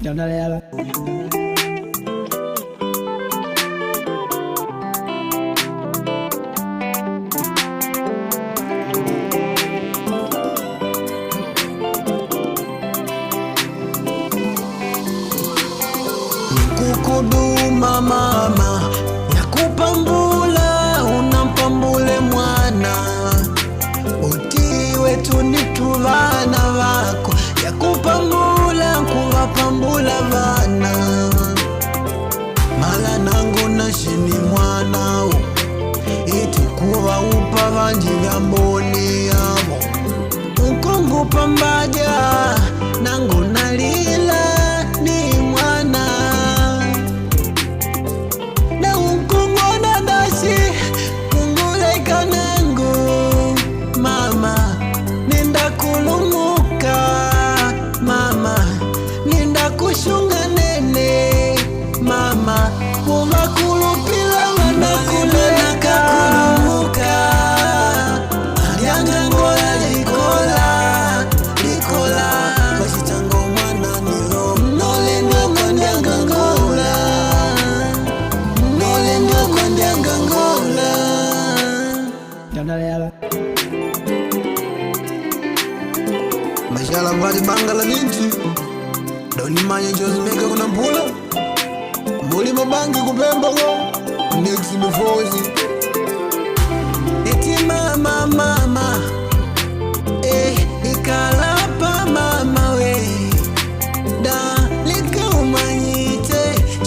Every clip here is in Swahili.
Jandalela. Kukuduma mama ya kupambula, unampambule mwana uti wetu ni tuvana vako ya kupambula, kuvapambula vana mala nangu na shini mwanao itukuva upa vanji vya mboni yavo ukongu pambaja nangu nalila ni mwana na ukongo na dasi kungule kanangu mama ninda kulumuka mama ninda kushunga nene mama muma kulupila wana kuleka kulumuka alianga ngola likola likola bashitango mwana nilo nole ndoka ndianga ngola nole ndoka ndianga ngola Jandalela. Mashala mbali bangala binti doni manye njozi meka kuna mpula muli mabangi kupemba go niksi mifozi eti mama mama ikalapa mama we da lika umanyite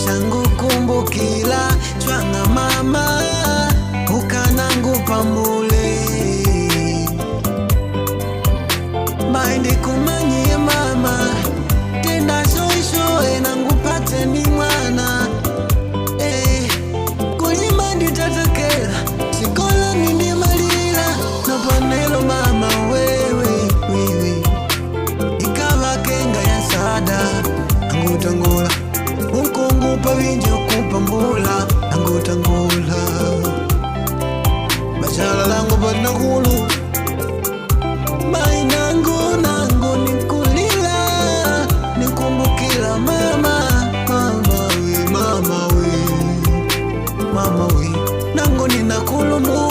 shangu kumbukila chwanga mama ukanangu pambule maindi kumanyie mama tenda shoishoe nangupate ni mwana kulima nditatakela sikola nindi malila napanelo mama wewe ikava kenga ya sada angutangula unkungupa vinji ukupambula angutangula bashala langu patinakulu mainangu nangu nikulila nikumbukila mama mama we mama we mama we nangu ninakulumula